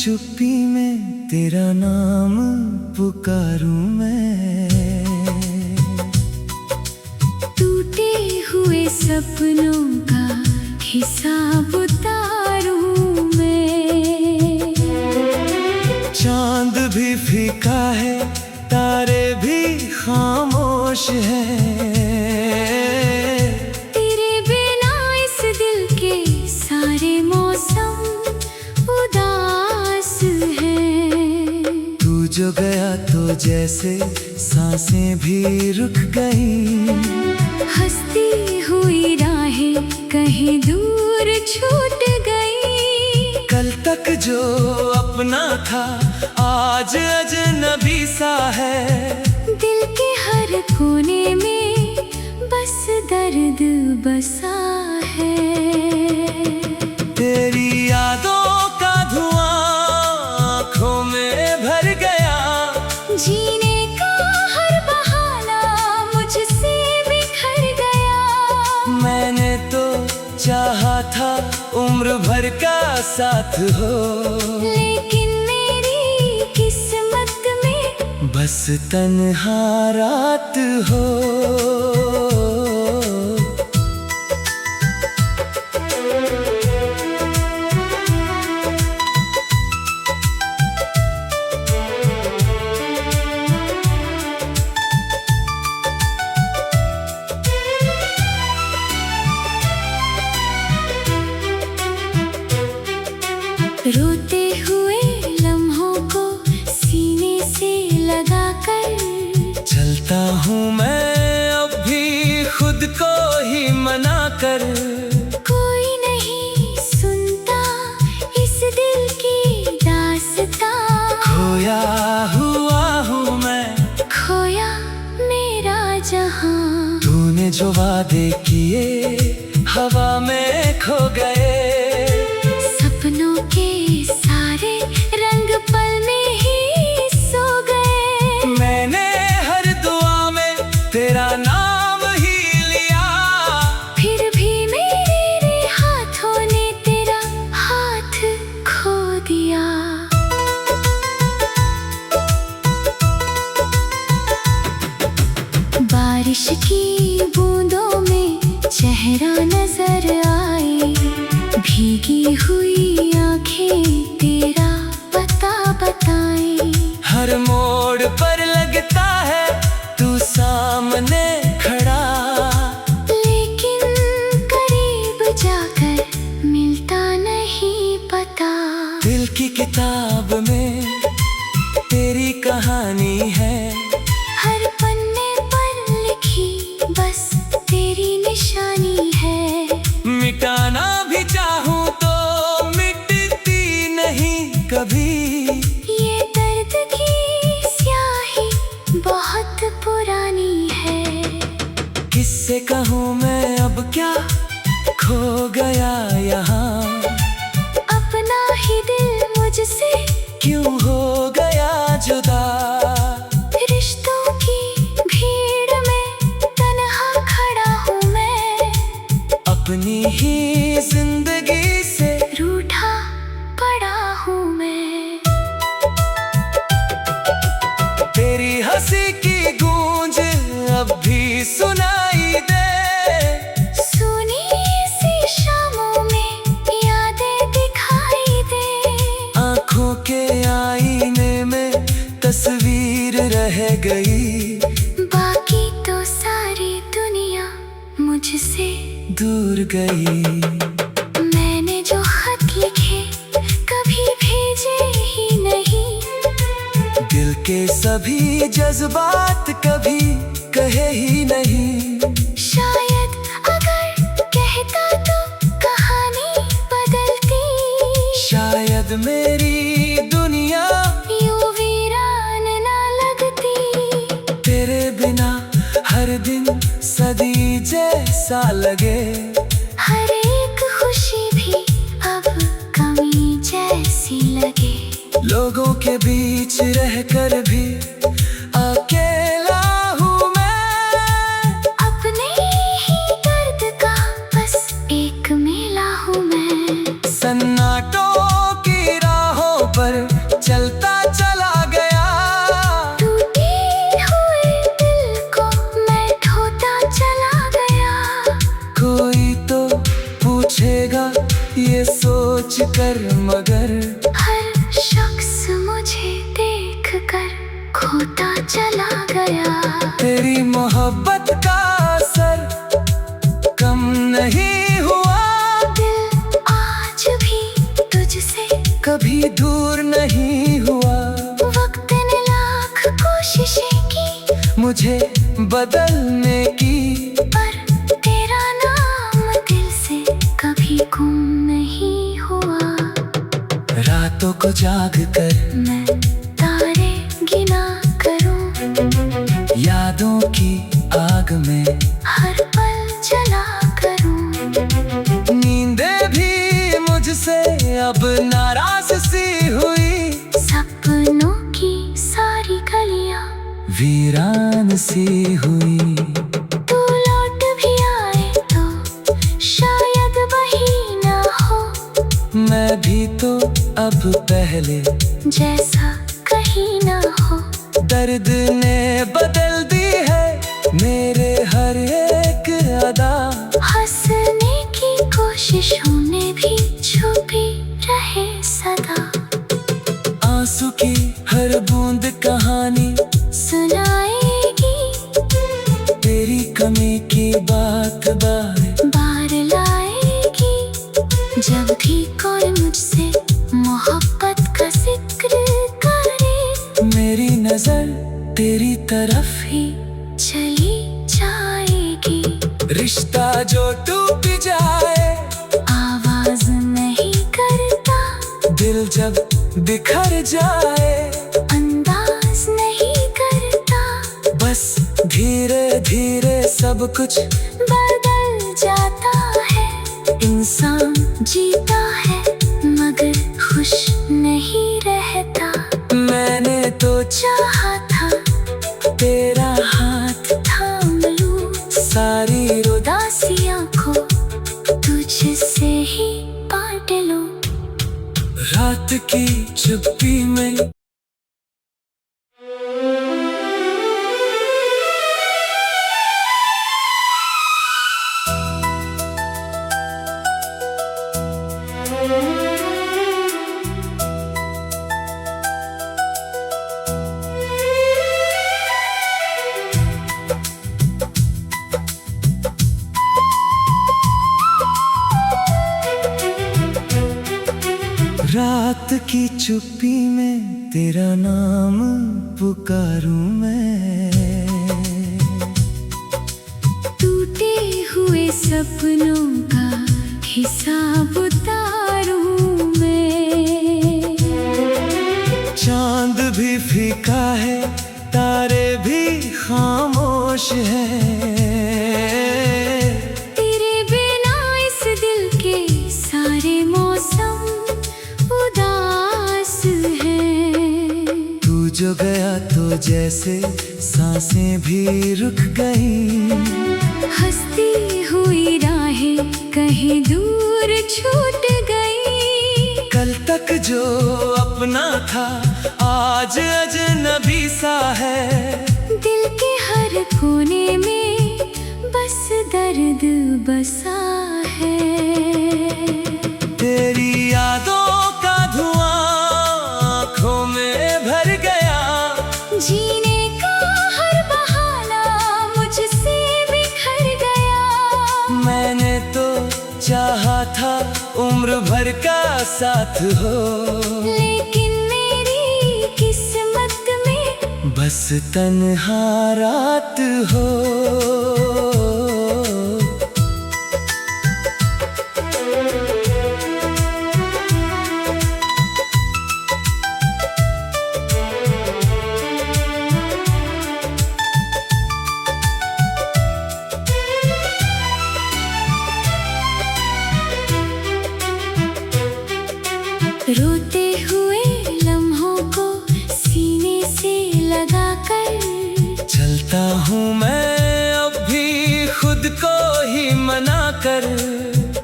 चुप्पी में तेरा नाम पुकारूं मैं। टूटे हुए सपनों का हिसाब उतारूं मैं। चांद भी फीका है, तारे भी खामोश हैं। तेरे बिना इस दिल के सारे मौसम उदास हैं। तू जो गया तो जैसे सांसें भी रुक गई। हंसती हुई राहें कहीं दूर छूट गई। कल तक जो अपना था आज अजनबी सा है। दिल के हर कोने में बस दर्द बसा है। तेरी यादों का धुआं आँखों में भर गया। जीने का हर बहाना मुझसे बिखर गया। मैंने तो चाहा था उम्र भर का साथ हो, लेकिन मेरी किस्मत में बस तन्हा रात हो। रोते हुए लम्हों को सीने से लगाकर चलता हूँ मैं अब भी खुद को ही मना कर। कोई नहीं सुनता इस दिल की दास्तां। खोया हुआ हूँ मैं, खोया मेरा जहां। तूने जो वादे किए हवा में खो गए। सपनों के सारे रंग पल में ही सो गए। मैंने हर दुआ में तेरा नाम ही लिया। फिर भी मेरे हाथों ने तेरा हाथ खो दिया। बारिश की बूंदों में चेहरा नजर आए। भीगी हुई आंखें तेरा पता बताएं। हर मोड़ पर लगता है तू सामने खड़ा। लेकिन करीब जाकर मिलता नहीं पता। दिल की किताब में तेरी कहानी है। हर पन्ने पर लिखी बस तेरी निशानी है। मिटाना भी चाहूँ तो मिटती नहीं कभी। ये दर्द की स्याही बहुत पुरानी है। किससे कहूँ मैं अब क्या खो गया यहाँ। अपना ही दिल मुझसे क्यों हो गया जुदा। रिश्तों की भीड़ में तन्हा खड़ा हूँ मैं। अपनी ही जिंदगी से रूठा पड़ा हूँ मैं। तेरी हंसी की गूंज अब भी सुनाई दे। सुनी सी शामों में यादें दिखाई दे। आँखों के आईने में तस्वीर रह गई। बाकी तो सारी दुनिया मुझसे दूर गई। मैंने जो खत लिखे कभी भेजे ही नहीं। दिल के सभी जज्बात कभी कहे ही नहीं। शायद अगर कहता तो कहानी बदलती। शायद मेरी दुनिया यूं वीरान ना लगती। तेरे बिना हर दिन सदी जैसा लगे। हर एक खुशी भी अब कमी जैसी लगे। लोगों के बीच रहकर भी अकेला हूँ मैं। अपने ही दर्द का बस एक मेला हूँ मैं। सन्नाटों की राहों पर मगर हर शख्स मुझे देख कर खोता चला गया। तेरी मोहब्बत का असर कम नहीं हुआ, दिल आज भी तुझसे कभी दूर नहीं हुआ। वक्त ने लाख कोशिशें की मुझे बदलने की, पर तेरा नाम दिल से कभी गुम नहीं हुआ। रातों को जाग कर मैं तारे गिना करूं, यादों की आग में हर पल जला करूं। नींदे भी मुझसे अब नाराज सी हुई, सपनों की सारी गलियां वीरान सी हुई। तू लौट भी आए तो शायद वही ना हो, मैं भी तो अब पहले जैसा कहीं ना हो। दर्द ने बदल दी है मेरे हर एक अदा, हंसने की कोशिशों ने भी छुपी रहे सदा। आंसू की हर बूंद कहानी सुनाएगी, तेरी कमी की बात बार बार लाएगी। जब भी कोई मुझसे मोहब्बत का जिक्र करे, मेरी नजर तेरी तरफ ही चली जाएगी। रिश्ता जो टूट जाए आवाज नहीं करता, दिल जब बिखर जाए अंदाज नहीं करता। बस धीरे धीरे सब कुछ बदल जाता है, इंसान जीता है मगर खुश नहीं रहता। मैंने तो चाहा था तेरा हाथ थाम लूं, सारी उदासियां को तुझसे ही बांट लूं। रात की चुप्पी में रात की चुप्पी में तेरा नाम पुकारूं मैं, टूटे हुए सपनों का हिसाब उतारूं मैं। चांद भी फीका है, तारे भी खामोश हैं, तेरे बिना इस दिल के सारे मौसम उदास हैं। तू जो गया तो जैसे सांसें भी रुक गई, हंसती हुई राहें कहीं दूर छूट गई। कल तक जो अपना था आज अजनबी सा है, दिल के हर कोने में बस दर्द बसा है। तेरी यादों का धुआं आँखों में भर गया, जीने का हर बहाना मुझसे बिखर गया। मैंने तो चाहा था उम्र भर का साथ हो, लेकिन मेरी किस्मत में बस तन्हा रात हो। रोते हुए लम्हों को सीने से लगा कर, चलता हूँ मैं अब भी खुद को ही मना कर।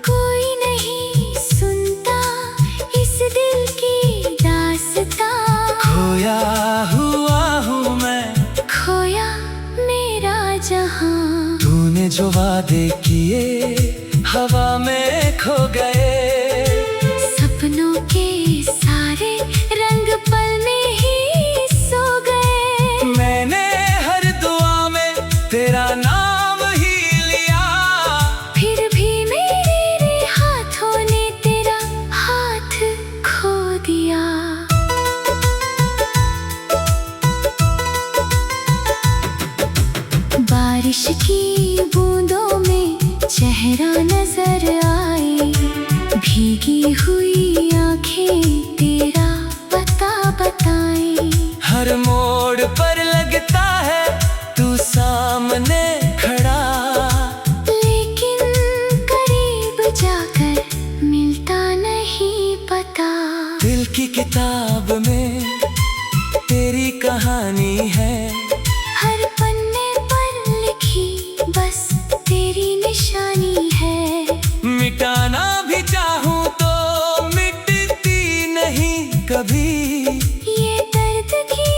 कोई नहीं सुनता इस दिल की दास्तां, खोया हुआ हूँ मैं, खोया मेरा जहां। तूने जो वादे किए हवा में खो गए, सपनों के बारिश की बूंदों में चेहरा नजर आए, भीगी हुई आंखें तेरा पता बताए। हर मोड़ पर लगता है तू सामने खड़ा, लेकिन करीब जाकर मिलता नहीं पता। दिल की किताब में तेरी कहानी है, हर पन्ने पर लिखी बस तेरी निशानी है। मिटाना भी चाहूं तो मिटती नहीं कभी, ये दर्द की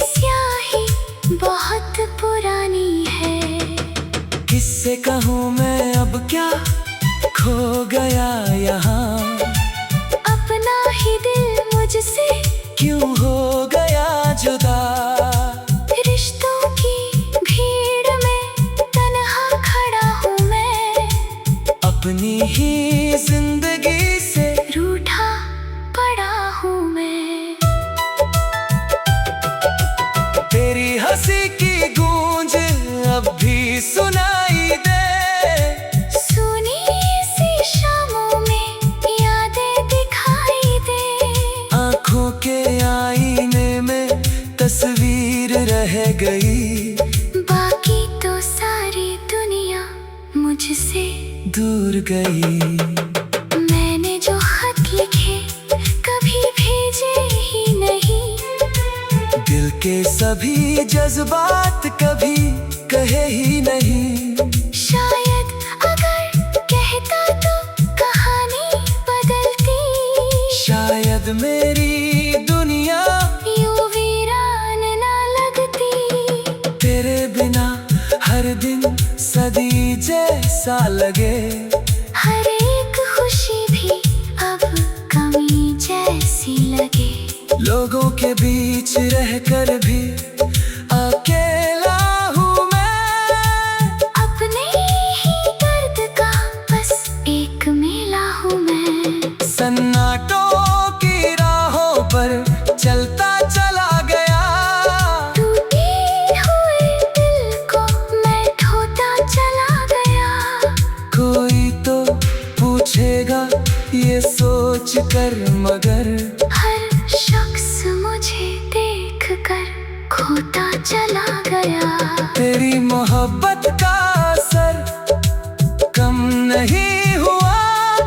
स्याही बहुत पुरानी है। किससे कहूँ मैं अब क्या खो गया यहाँ, अपना ही दिल मुझसे क्यों हो गया जुदा। रिश्तों की भीड़ में तन्हा खड़ा हूँ मैं, अपनी ही जिंदगी से रूठा पड़ा हूँ मैं। तेरी हंसी की गूंज अब भी सुनाई दे, सुनी सी शामों में यादें दिखाई दे। आँखों के आईने में तस्वीर रह गई, बाकी तो सारी दुनिया मुझसे दूर गई। मैंने जो खत लिखे कभी भेजे ही नहीं, दिल के सभी जज्बात कभी कहे ही नहीं। शायद अगर कहता तो कहानी बदलती, शायद मेरी दुनिया यूं वीरान ना लगती। तेरे बिना हर दिन सदी जैसा लगे, हर एक खुशी भी अब कमी जैसी लगे। लोगों के बीच रहकर भी अकेला हूँ मैं, अपने ही दर्द का बस एक मेला हूँ मैं। सन्नाटों की राहों पर चलता चला गया, टूटे हुए दिल को मैं ढोता चला गया। कोई तो पूछेगा ये सोच कर, मगर हर शख्स मुझे देख कर खोता चला गया। तेरी मोहब्बत का असर कम नहीं हुआ,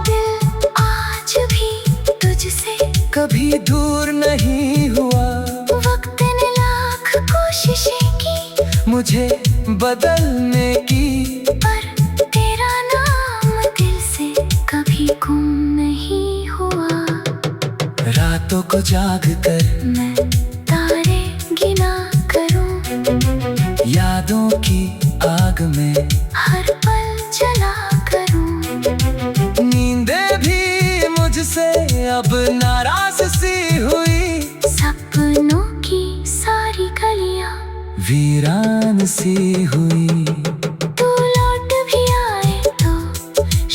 दिल आज भी तुझसे कभी दूर नहीं हुआ। वक्त ने लाख कोशिशें की मुझे बदलने की, पर तेरा नाम दिल से कभी गुम नहीं हुआ। रातों को जाग कर मैं तारे गिना करूं, यादों की आग में हर पल जला करूं। नींदें भी मुझसे अब नाराज सी हुई, सपनों की सारी गलियां वीरान सी हुई। तू लौट भी आए तो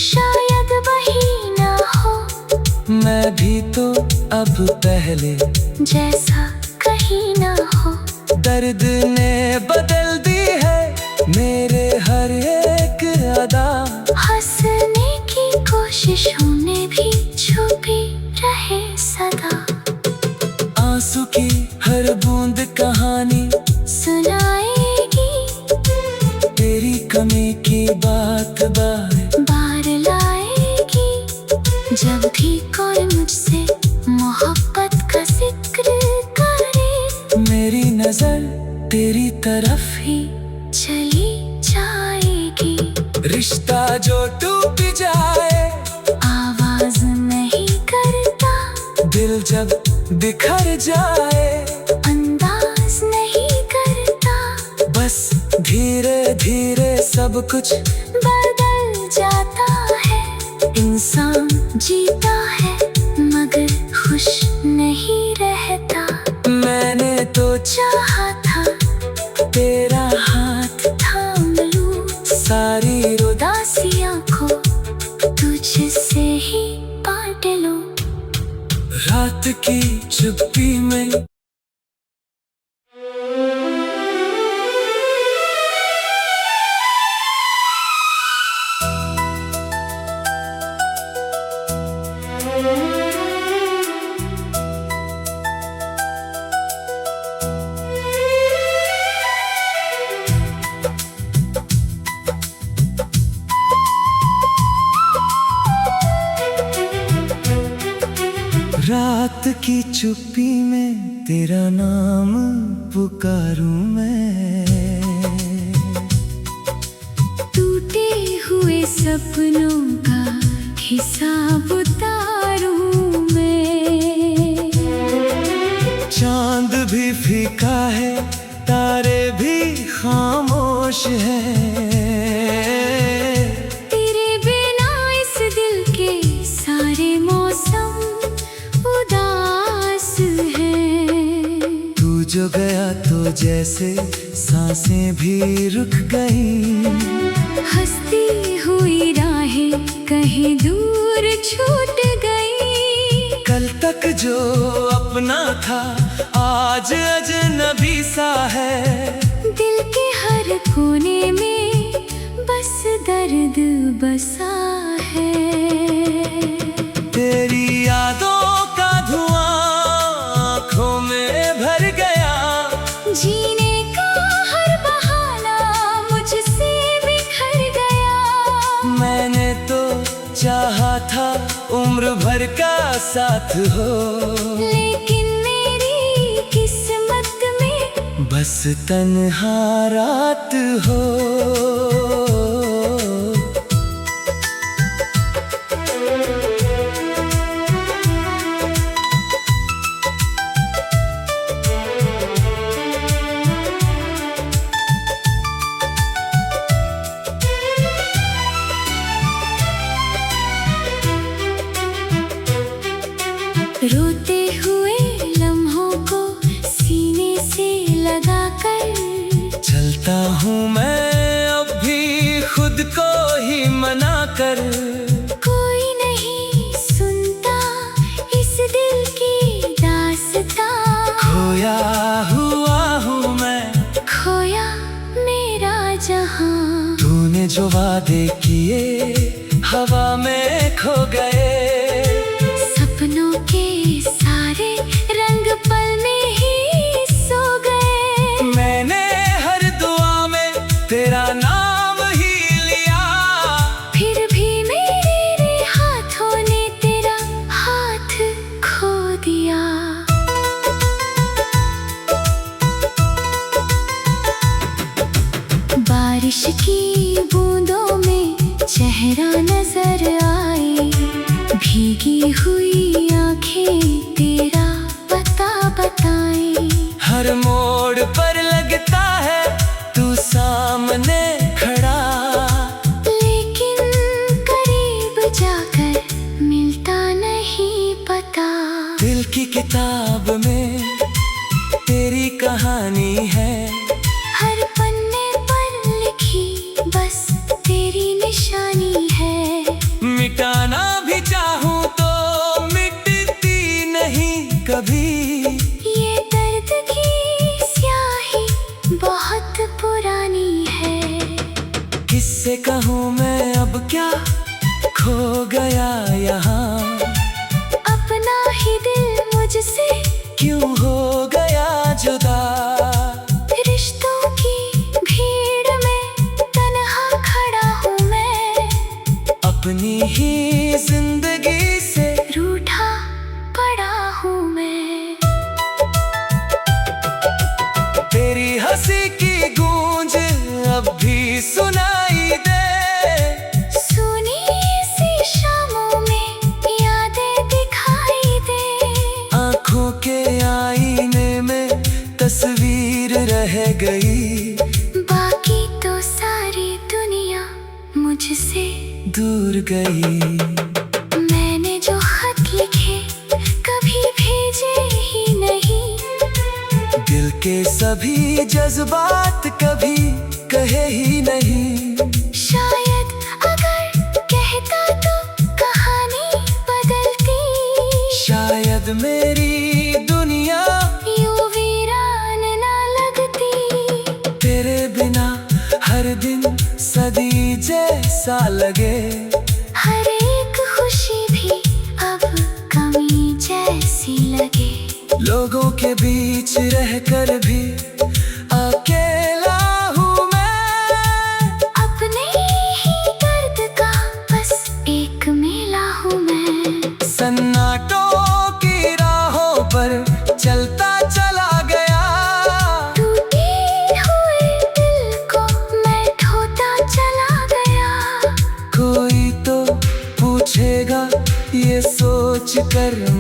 शायद वही ना हो, मैं भी तो अब पहले जैसा कहीं ना हो। दर्द ने बदल दी है मेरे हर एक अदा, हंसने की कोशिशों में भी छुपी रहे सदा। आंसू की हर बूंद कहानी सुनाएगी, तेरी कमी की बात बार बार लाएगी। जब भी कोई मुझसे मोहब्बत का जिक्र करे, मेरी नजर तेरी तरफ ही चली जाएगी। रिश्ता जो टूट जाए आवाज नहीं करता, दिल जब बिखर जाए अंदाज नहीं करता। बस धीरे धीरे सब कुछ बदल जाता है, इंसान जीता है मगर खुश नहीं रहता। मैंने तो चाहा था तेरा हाथ थाम लूं, सारी उदासियां को तुझसे ही बांट लूं। रात की चुप्पी में की चुप्पी में तेरा नाम पुकारूं मैं। टूटे हुए सपनों का हिसाब उतारूं मैं। चांद भी फीका है, तारे भी खामोश हैं। तेरे बिना इस दिल के सारे मौसम उदास हैं। तू जो गया तो जैसे सांसें भी रुक गई। हंसती हुई राहें कहीं दूर छूट गई। कल तक जो अपना था आज अजनबी सा है। दिल के हर कोने में बस दर्द बसा है। तेरी यादों का धुआं आँखों में भर गया। जीने का हर बहाना मुझसे बिखर गया। मैंने तो चाहा था उम्र भर का साथ हो, लेकिन मेरी किस्मत में बस तन्हा रात हो। रोते हुए लम्हों को सीने से लगाकर चलता हूँ मैं अब भी खुद को ही मना कर। कोई नहीं सुनता इस दिल की दास्तां। खोया हुआ हूँ मैं, खोया मेरा जहां। तूने जो वादे किए हवा में खो गए। सपनों के सारे रंग पल में ही सो गए। मैंने हर दुआ में तेरा नाम ही लिया। फिर भी मेरे हाथों ने तेरा हाथ खो दिया। बारिश की बूंदों में चेहरा नजर आए। भीगी हुई आंखें तेरा पता बताए। हर मोड़ पर लगता है तू सामने खड़ा। लेकिन करीब जाकर मिलता नहीं पता। दिल की किताब में तेरी कहानी है। हर पन्ने पर लिखी बस तेरी निशानी है। मिटाना भी चाहूँ तो मिटती नहीं कभी। ये दर्द की स्याही बहुत पुरानी है। किससे कहूँ मैं अब क्या खो गया यहाँ। अपना ही दिल मुझसे क्यों हो गया जुदा। रिश्तों की भीड़ में तन्हा खड़ा हूँ मैं। अपनी ही जिंदगी से रूठा पड़ा हूँ मैं। तेरी हंसी की गूंज अब भी सुनाई दे। सुनी सी शामों में यादें दिखाई दे। आँखों के आईने में तस्वीर रह गई। बाकी तो सारी दुनिया मुझसे दूर गई। मैंने जो खत लिखे कभी भेजे ही नहीं। दिल के सभी जज्बात कभी कहे ही नहीं। शायद अगर कहता तो कहानी बदलती। शायद मेरी दुनिया यूं वीरान ना लगती। तेरे बिना हर दिन सदी जैसा लगे। हर एक खुशी भी अब कमी जैसी लगे। लोगों के बीच रहकर भी अकेला हूँ मैं। अपने ही दर्द का बस एक मेला हूँ मैं। सन्नाटों की राहों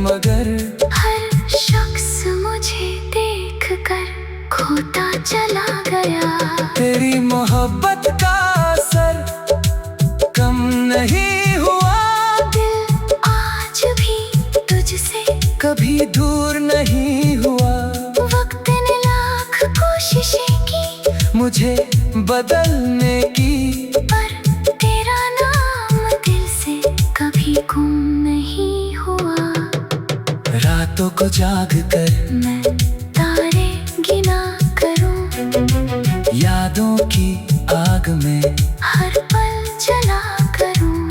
मगर हर शख्स मुझे देखकर खोता चला गया। तेरी मोहब्बत का असर कम नहीं हुआ, दिल आज भी तुझसे कभी दूर नहीं हुआ। वक्त ने लाख कोशिशें की मुझे बदलने की, पर तेरा नाम दिल से कभी गुम नहीं हुआ। रातों को जाग कर मैं तारे गिना करूं, यादों की आग में हर पल जला करूं।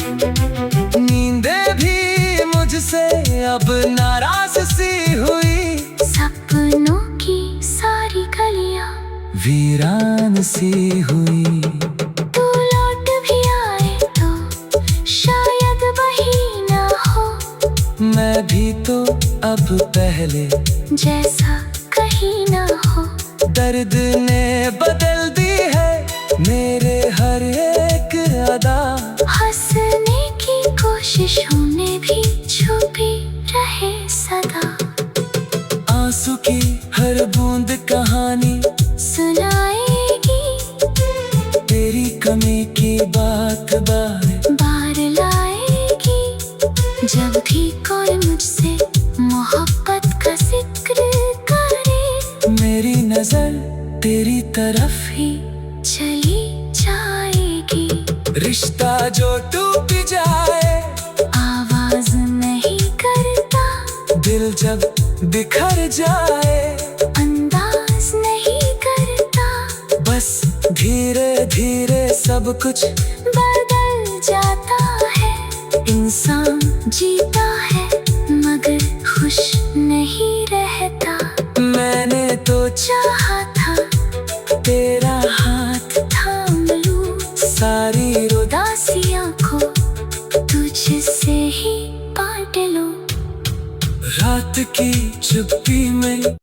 नींदें भी मुझसे अब नाराज सी हुई, सपनों की सारी गलियां वीरान सी हुई। तू लौट भी आए तो शायद वही ना हो, मैं भी तो अब पहले जैसा कहीं ना हो। दर्द ने बदल दी है मेरे हर एक अदा, हंसने की कोशिशों में भी छुपी रहे सदा। आंसू की हर बूंद कहानी सुनाएगी, तेरी कमी की बात बार बार लाएगी। जब भी कोई मुझसे मोहब्बत का जिक्र करे, मेरी नजर तेरी तरफ ही चली जाएगी। रिश्ता जो टूट जाए आवाज नहीं करता, दिल जब बिखर जाए अंदाज नहीं करता। बस धीरे धीरे सब कुछ बदल जाता है, इंसान जीता है मगर खुश नहीं रहता। मैंने तो चाहा था तेरा हाथ थाम लूं, सारी उदासियां को तुझसे ही बांट लूं। रात की चुप्पी में